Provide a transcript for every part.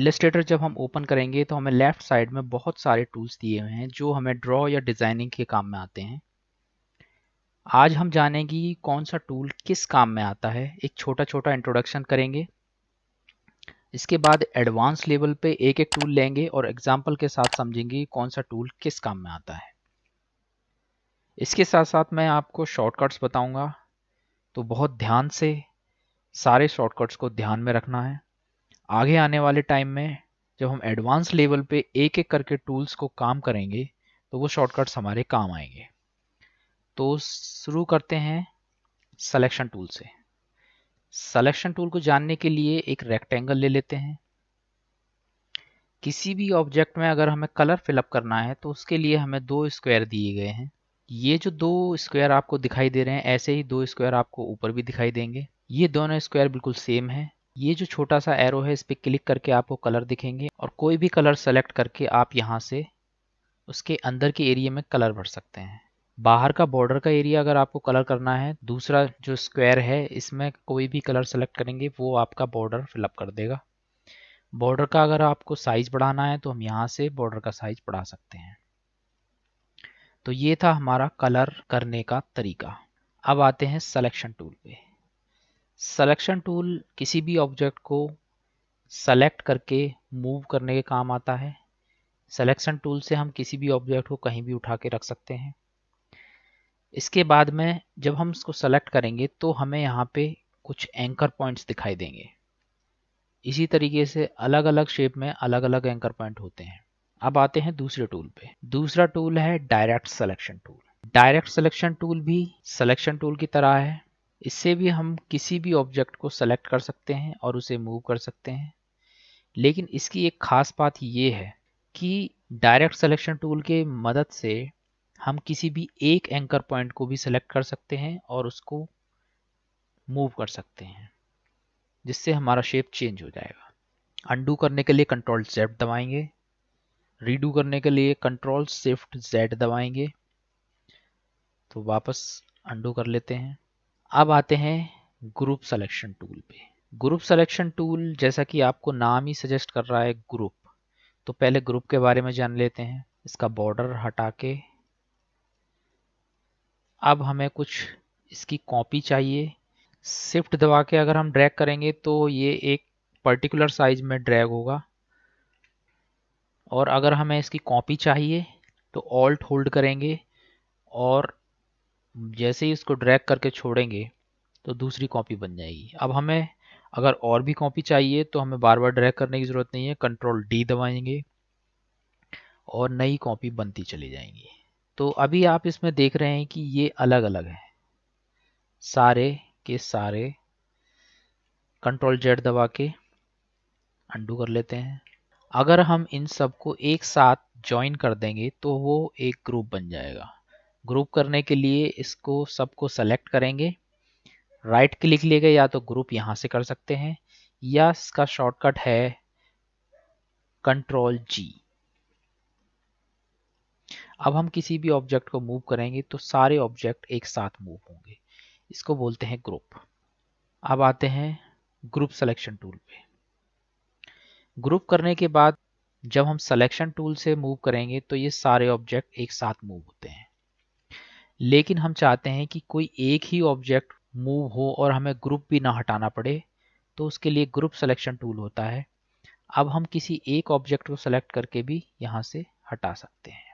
Illustrator जब हम open करेंगे तो हमें लेफ्ट साइड में बहुत सारे टूल्स दिए हुए हैं जो हमें ड्रॉ या डिज़ाइनिंग के काम में आते हैं। आज हम जानेंगे कि कौन सा टूल किस काम में आता है। एक छोटा छोटा इंट्रोडक्शन करेंगे, इसके बाद एडवांस लेवल पे एक एक टूल लेंगे और एग्जाम्पल के साथ समझेंगे कौन सा टूल किस काम में आता है। इसके साथ साथ मैं आपको शॉर्टकट्स बताऊंगा, तो बहुत ध्यान से सारे शॉर्टकट्स को ध्यान में रखना है। आगे आने वाले टाइम में जब हम एडवांस लेवल पे एक एक करके टूल्स को काम करेंगे तो वो शॉर्टकट्स हमारे काम आएंगे। तो शुरू करते हैं सिलेक्शन टूल से। सिलेक्शन टूल को जानने के लिए एक रेक्टेंगल ले लेते हैं। किसी भी ऑब्जेक्ट में अगर हमें कलर फिलअप करना है तो उसके लिए हमें दो स्क्वायर दिए गए हैं। ये जो दो स्क्वायर आपको दिखाई दे रहे हैं, ऐसे ही दो स्क्वायर आपको ऊपर भी दिखाई देंगे। ये दोनों स्क्वायर बिल्कुल सेम है। ये जो छोटा सा एरो है, इस पर क्लिक करके आपको कलर दिखेंगे और कोई भी कलर सेलेक्ट करके आप यहाँ से उसके अंदर के एरिया में कलर भर सकते हैं। बाहर का बॉर्डर का एरिया अगर आपको कलर करना है, दूसरा जो स्क्वायर है इसमें कोई भी कलर सेलेक्ट करेंगे वो आपका बॉर्डर फिलअप कर देगा। बॉर्डर का अगर आपको साइज बढ़ाना है तो हम यहाँ से बॉर्डर का साइज बढ़ा सकते हैं। तो ये था हमारा कलर करने का तरीका। अब आते हैं सिलेक्शन टूल पे। सिलेक्शन टूल किसी भी ऑब्जेक्ट को सेलेक्ट करके मूव करने के काम आता है। सिलेक्शन टूल से हम किसी भी ऑब्जेक्ट को कहीं भी उठा के रख सकते हैं। इसके बाद में जब हम इसको सेलेक्ट करेंगे तो हमें यहाँ पे कुछ एंकर पॉइंट्स दिखाई देंगे। इसी तरीके से अलग अलग शेप में अलग अलग एंकर पॉइंट होते हैं। अब आते हैं दूसरे टूल पे। दूसरा टूल है direct selection tool. Direct selection tool भी सिलेक्शन टूल की तरह है। इससे भी हम किसी भी ऑब्जेक्ट को सेलेक्ट कर सकते हैं और उसे मूव कर सकते हैं। लेकिन इसकी एक खास बात ये है कि डायरेक्ट सिलेक्शन टूल के मदद से हम किसी भी एक एंकर पॉइंट को भी सिलेक्ट कर सकते हैं और उसको मूव कर सकते हैं, जिससे हमारा शेप चेंज हो जाएगा। अनडू करने के लिए कंट्रोल Z दबाएंगे, रीडू करने के लिए कंट्रोल शिफ्ट Z दबाएंगे। तो वापस अनडू कर लेते हैं। अब आते हैं ग्रुप सिलेक्शन टूल पे। ग्रुप सिलेक्शन टूल जैसा कि आपको नाम ही सजेस्ट कर रहा है ग्रुप, तो पहले ग्रुप के बारे में जान लेते हैं। इसका बॉर्डर हटा के अब हमें कुछ इसकी कॉपी चाहिए। शिफ्ट दबा के अगर हम ड्रैग करेंगे तो ये एक पर्टिकुलर साइज में ड्रैग होगा, और अगर हमें इसकी कॉपी चाहिए तो ऑल्ट होल्ड करेंगे और जैसे ही इसको ड्रैग करके छोड़ेंगे तो दूसरी कॉपी बन जाएगी। अब हमें अगर और भी कॉपी चाहिए तो हमें बार बार ड्रैग करने की ज़रूरत नहीं है, कंट्रोल D दबाएंगे और नई कॉपी बनती चली जाएंगी। तो अभी आप इसमें देख रहे हैं कि ये अलग अलग है, सारे के सारे। कंट्रोल Z दबा के अंडू कर लेते हैं। अगर हम इन सबको एक साथ ज्वाइन कर देंगे तो वो एक ग्रुप बन जाएगा। ग्रुप करने के लिए इसको सबको सेलेक्ट करेंगे, राइट क्लिक लेके या तो ग्रुप यहाँ से कर सकते हैं या इसका शॉर्टकट है कंट्रोल G। अब हम किसी भी ऑब्जेक्ट को मूव करेंगे तो सारे ऑब्जेक्ट एक साथ मूव होंगे, इसको बोलते हैं ग्रुप। अब आते हैं ग्रुप सिलेक्शन टूल पे। ग्रुप करने के बाद जब हम सिलेक्शन टूल से मूव करेंगे तो ये सारे ऑब्जेक्ट एक साथ मूव होते हैं। लेकिन हम चाहते हैं कि कोई एक ही ऑब्जेक्ट मूव हो और हमें ग्रुप भी ना हटाना पड़े, तो उसके लिए ग्रुप सिलेक्शन टूल होता है। अब हम किसी एक ऑब्जेक्ट को सेलेक्ट करके भी यहाँ से हटा सकते हैं।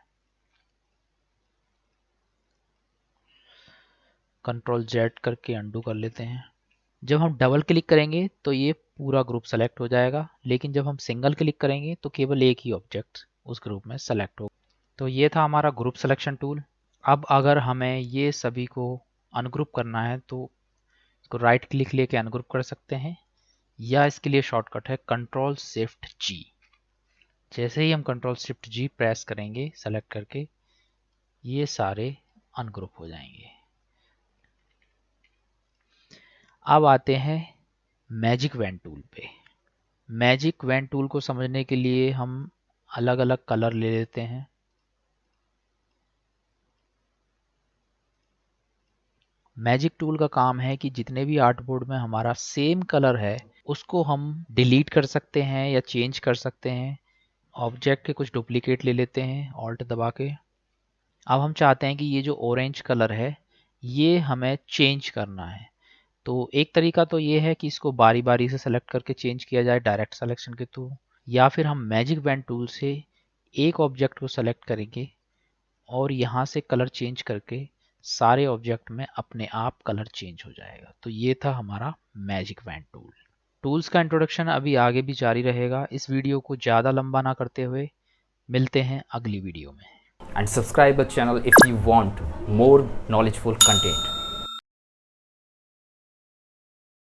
कंट्रोल Z करके अंडू कर लेते हैं। जब हम डबल क्लिक करेंगे तो ये पूरा ग्रुप सेलेक्ट हो जाएगा, लेकिन जब हम सिंगल क्लिक करेंगे तो केवल एक ही ऑब्जेक्ट उस ग्रुप में सेलेक्ट होगा। तो ये था हमारा ग्रुप सिलेक्शन टूल। अब अगर हमें ये सभी को अनग्रुप करना है तो इसको राइट क्लिक लेके अनग्रुप कर सकते हैं, या इसके लिए शॉर्टकट है कंट्रोल शिफ्ट G। जैसे ही हम कंट्रोल शिफ्ट G प्रेस करेंगे सेलेक्ट करके, ये सारे अनग्रुप हो जाएंगे। अब आते हैं मैजिक वैन टूल पे। मैजिक वैन टूल को समझने के लिए हम अलग अलग कलर ले लेते हैं। मैजिक टूल का काम है कि जितने भी आर्टबोर्ड में हमारा सेम कलर है उसको हम डिलीट कर सकते हैं या चेंज कर सकते हैं। ऑब्जेक्ट के कुछ डुप्लीकेट ले लेते हैं ऑल्ट दबा के। अब हम चाहते हैं कि ये जो ऑरेंज कलर है ये हमें चेंज करना है। तो एक तरीका तो ये है कि इसको बारी बारी से सेलेक्ट करके चेंज किया जाए डायरेक्ट सिलेक्शन के थ्रू, या फिर हम मैजिक बैंड टूल से एक ऑब्जेक्ट को सेलेक्ट करेंगे और यहाँ से कलर चेंज करके सारे ऑब्जेक्ट में अपने आप कलर चेंज हो जाएगा। तो ये था हमारा मैजिक बैंड टूल। टूल्स का इंट्रोडक्शन अभी आगे भी जारी रहेगा। इस वीडियो को ज़्यादा लंबा ना करते हुए मिलते हैं अगली वीडियो में। And subscribe the channel if you want more knowledgeful content.